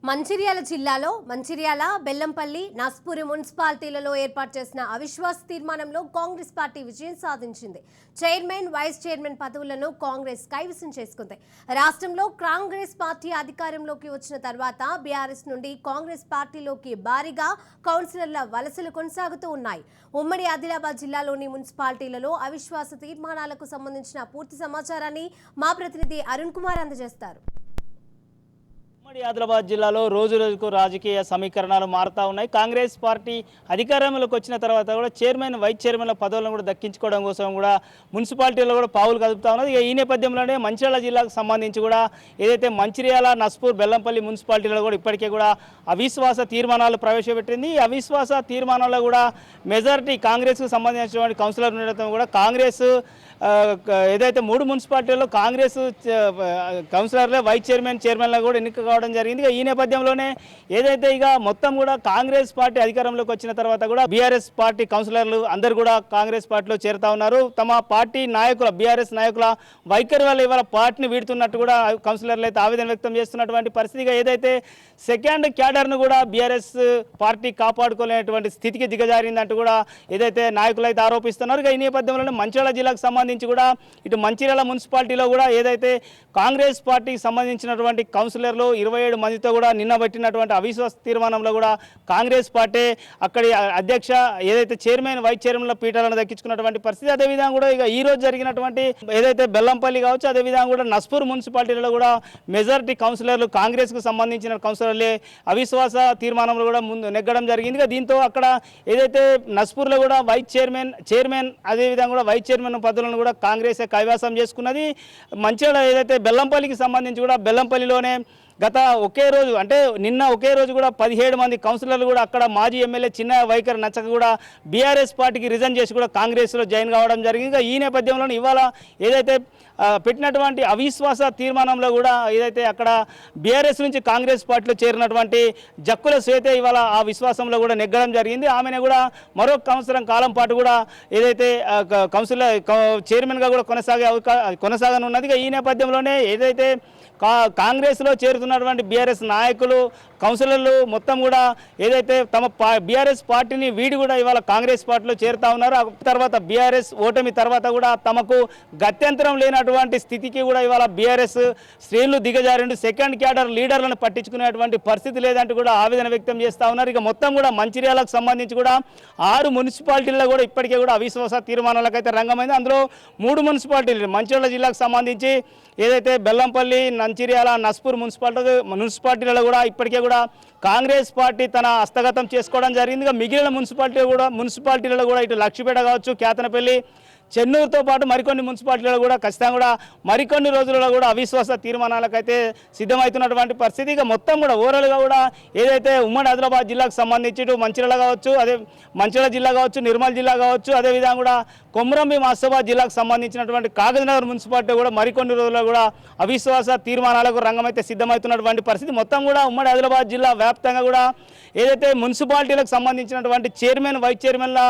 మంచిర్యాల జిల్లాలో మంచిర్యాల, బెల్లంపల్లి, నస్పూరి మున్సిపాలిటీలలో ఏర్పాటు చేసిన అవిశ్వాస తీర్మానంలో కాంగ్రెస్ పార్టీ విజయం సాధించింది. చైర్మన్, వైస్ చైర్మన్ పదవులను కాంగ్రెస్ కైవసం చేసుకుంది. రాష్ట్రంలో కాంగ్రెస్ పార్టీ అధికారంలోకి వచ్చిన తర్వాత బీఆర్ఎస్ నుండి కాంగ్రెస్ పార్టీలోకి భారీగా కౌన్సిలర్ల వలసలు కొనసాగుతూ ఉన్నాయి. ఉమ్మడి ఆదిలాబాద్ జిల్లాలోని మున్సిపాలిటీలలో అవిశ్వాస తీర్మానాలకు సంబంధించిన పూర్తి సమాచారాన్ని మా ప్రతినిధి అరుణ్ కుమార్ అందజేస్తారు. ఉమ్మడి ఆదిలాబాద్ జిల్లాలో రోజు రోజుకు రాజకీయ సమీకరణాలు మారుతూ ఉన్నాయి. కాంగ్రెస్ పార్టీ అధికారంలోకి వచ్చిన తర్వాత కూడా చైర్మన్, వైస్ చైర్మన్ల పదవులను కూడా దక్కించుకోవడం కోసం కూడా మున్సిపాలిటీలో కూడా పావులు కదుపుతా ఉన్నది. ఈ నేపథ్యంలోనే మంచిర్యాల జిల్లాకు సంబంధించి కూడా ఏదైతే మంచిర్యాల, నస్పూర్, బెల్లంపల్లి మున్సిపాలిటీలో కూడా ఇప్పటికే కూడా అవిశ్వాస తీర్మానాలు ప్రవేశపెట్టింది. ఈ అవిశ్వాస తీర్మానాల్లో కూడా మెజారిటీ కాంగ్రెస్కు సంబంధించినటువంటి కౌన్సిలర్ ఉండటం కూడా కాంగ్రెస్ ఏదైతే 3 మున్సిపాలిటీల్లో కాంగ్రెస్ కౌన్సిలర్లే వైస్ చైర్మన్, చైర్మన్లో కూడా ఎన్నిక కావడం జరిగింది. ఈ నేపథ్యంలోనే ఏదైతే ఇక మొత్తం కూడా కాంగ్రెస్ పార్టీ అధికారంలోకి వచ్చిన తర్వాత కూడా బీఆర్ఎస్ పార్టీ కౌన్సిలర్లు అందరూ కూడా కాంగ్రెస్ పార్టీలో చేరుతా ఉన్నారు. తమ పార్టీ నాయకుల, బీఆర్ఎస్ నాయకుల వైఖరి వల్ల ఇవాళ పార్టీని వీడుతున్నట్టు కూడా కౌన్సిలర్లు అయితే ఆవేదన వ్యక్తం చేస్తున్నటువంటి పరిస్థితిగా ఏదైతే సెకండ్ క్యాడర్ను కూడా బీఆర్ఎస్ పార్టీ కాపాడుకోలేనటువంటి స్థితికి దిగజారిందంటూ కూడా ఏదైతే నాయకులు అయితే ఆరోపిస్తున్నారు. ఈ నేపథ్యంలోనే మంచిర్యాల జిల్లాకు సంబంధించి కూడా ఇటు మంచిర్యాల మున్సిపాలిటీలో కూడా ఏదైతే కాంగ్రెస్ పార్టీకి సంబంధించినటువంటి కౌన్సిలర్లు 27 మందితో కూడా నిన్న పెట్టినటువంటి అవిశ్వాస తీర్మానంలో కూడా కాంగ్రెస్ పార్టీ అక్కడి అధ్యక్ష ఏదైతే చైర్మన్, వైస్ చైర్మన్ల పీఠాలను దక్కించుకున్నటువంటి పరిస్థితి. అదేవిధంగా కూడా ఇక ఈ రోజు జరిగినటువంటి ఏదైతే బెల్లంపల్లి కావచ్చు, అదేవిధంగా కూడా నస్పూర్ మున్సిపాలిటీలో కూడా మెజారిటీ కౌన్సిలర్లు కాంగ్రెస్కు సంబంధించిన కౌన్సిలర్లే అవిశ్వాస తీర్మానంలో కూడా ముందు నెగ్గడం జరిగింది. దీంతో అక్కడ ఏదైతే నస్పూర్లో కూడా వైస్ చైర్మన్ అదేవిధంగా కూడా వైస్ చైర్మన్ పదవులను కూడా కాంగ్రెస్ కైవసం చేసుకున్నది. మంచిర్యాల ఏదైతే బెల్లంపల్లికి సంబంధించి కూడా బెల్లంపల్లిలోనే గత ఒకే రోజు అంటే నిన్న ఒకే రోజు కూడా 17 మంది కౌన్సిలర్లు కూడా అక్కడ మాజీ ఎమ్మెల్యే చిన్న వైఖరి నచ్చక కూడా బీఆర్ఎస్ పార్టీకి రిజైన్ చేసి కూడా కాంగ్రెస్లో జాయిన్ కావడం జరిగింది. ఈ నేపథ్యంలో ఇవాళ ఏదైతే పెట్టినటువంటి అవిశ్వాస తీర్మానంలో కూడా ఏదైతే అక్కడ బీఆర్ఎస్ నుంచి కాంగ్రెస్ పార్టీలో చేరినటువంటి జక్కుల శ్వేత ఇవాళ ఆ విశ్వాసంలో కూడా నెగ్గడం జరిగింది. ఆమెను కూడా మరో సంవత్సరం కాలం పాటు కూడా ఏదైతే కౌన్సిలర్ చైర్మన్గా కూడా కొనసాగనున్నది. ఈ నేపథ్యంలోనే ఏదైతే కాంగ్రెస్లో చేరుతున్నటువంటి బీఆర్ఎస్ నాయకులు, కౌన్సిలర్లు మొత్తం కూడా ఏదైతే తమ బీఆర్ఎస్ పార్టీని వీడి కూడా ఇవాళ కాంగ్రెస్ పార్టీలో చేరుతా ఉన్నారు. ఆ తర్వాత బీఆర్ఎస్ ఓటమి తర్వాత కూడా తమకు గత్యంతరం లేనటువంటి స్థితికి కూడా ఇవాళ బీఆర్ఎస్ శ్రేణులు దిగజారిండు. సెకండ్ క్యాడర్ లీడర్లను పట్టించుకునేటువంటి పరిస్థితి లేదంటూ కూడా ఆవేదన వ్యక్తం చేస్తూ ఉన్నారు. ఇక మొత్తం కూడా మంచిర్యాలకు సంబంధించి కూడా 6 మున్సిపాలిటీల్లో కూడా ఇప్పటికే కూడా అవిశ్వాస తీర్మానాలకైతే రంగమైంది. అందులో 3 మున్సిపాలిటీలు మంచిర్యాల జిల్లాకు సంబంధించి ఏదైతే బెల్లంపల్లి, మంచిర్యాల, నస్పూర్ మున్సిపాలిటీలలో కూడా ఇప్పటికే కూడా కాంగ్రెస్ పార్టీ తన హస్తగతం చేసుకోవడం జరిగింది. మిగిలిన మున్సిపాలిటీలలో కూడా ఇటు లక్ష్మీపేట కావచ్చు, కేతనపల్లి, చెన్నూరుతో పాటు మరికొన్ని మున్సిపాలిటీలలో కూడా ఖచ్చితంగా కూడా మరికొన్ని రోజులలో కూడా అవిశ్వాస తీర్మానాలకైతే సిద్ధమవుతున్నటువంటి పరిస్థితి. ఇక మొత్తం కూడా ఓవరాల్గా కూడా ఏదైతే ఉమ్మడి ఆదిలాబాద్ జిల్లాకు సంబంధించి ఇటు మంచిర్యాల కావచ్చు, అదే మంచిర్యాల జిల్లా కావచ్చు, నిర్మల్ జిల్లా కావచ్చు, అదేవిధంగా కూడా కొమ్రంభీం ఆసిఫాబాద్ జిల్లాకు సంబంధించినటువంటి కాగజ్నగర్ మున్సిపాలిటీ కూడా మరికొన్ని రోజుల్లో కూడా అవిశ్వాస తీర్మానాలకు రంగమైతే సిద్ధమవుతున్నటువంటి పరిస్థితి. మొత్తం కూడా ఉమ్మడి ఆదిలాబాద్ జిల్లా వ్యాప్తంగా కూడా ఏదైతే మున్సిపాలిటీలకు సంబంధించినటువంటి చైర్మన్, వైస్ చైర్మన్ల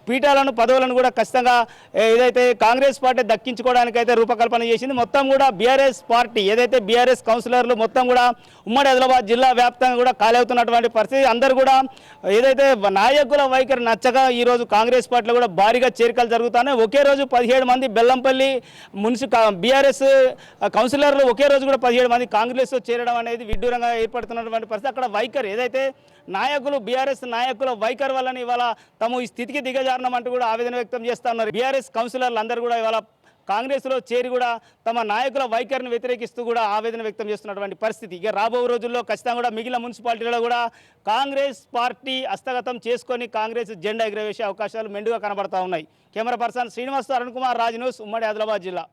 పీఠాలను, పదవులను కూడా ఖచ్చితంగా ఏదైతే కాంగ్రెస్ పార్టీ దక్కించుకోవడానికైతే రూపకల్పన చేసింది. మొత్తం కూడా బీఆర్ఎస్ పార్టీ ఏదైతే బీఆర్ఎస్ కౌన్సిలర్లు మొత్తం కూడా ఉమ్మడి ఆదిలాబాద్ జిల్లా వ్యాప్తంగా కూడా ఖాళీ అవుతున్నటువంటి పరిస్థితి. అందరూ కూడా ఏదైతే నాయకుల వైఖరి నచ్చగా ఈరోజు కాంగ్రెస్ పార్టీలో కూడా భారీగా చేరికలు జరుగుతున్నాయి. ఒకే రోజు 17 మంది బెల్లంపల్లి బీఆర్ఎస్ కౌన్సిలర్లు ఒకే రోజు కూడా 17 మంది కాంగ్రెస్లో చేరడం అనేది విడ్డూరంగా ఏర్పడుతున్నటువంటి పరిస్థితి. అక్కడ వైఖరి ఏదైతే నాయకులు, బీఆర్ఎస్ నాయకుల వైఖరి వల్ల ఇవాళ తమ ఈ స్థితికి దిగజారణమంటూ కూడా ఆవేదన వ్యక్తం చేస్తా ఉన్నారు. బీఆర్ఎస్ కౌన్సిలర్లు అందరూ కూడా ఇవాళ కాంగ్రెస్లో చేరి కూడా తమ నాయకుల వైఖరిని వ్యతిరేకిస్తూ కూడా ఆవేదన వ్యక్తం చేస్తున్నటువంటి పరిస్థితి. ఇక రాబో రోజుల్లో ఖచ్చితంగా కూడా మిగిలిన మున్సిపాలిటీలలో కూడా కాంగ్రెస్ పార్టీ హస్తగతం చేసుకొని కాంగ్రెస్ జెండా ఎగురవేసే అవకాశాలు మెండుగా కనబడతా ఉన్నాయి. Camera person Srinivas, Arun Kumar, Raj news, ఉమ్మడి ఆదిలాబాద్ జిల్లా.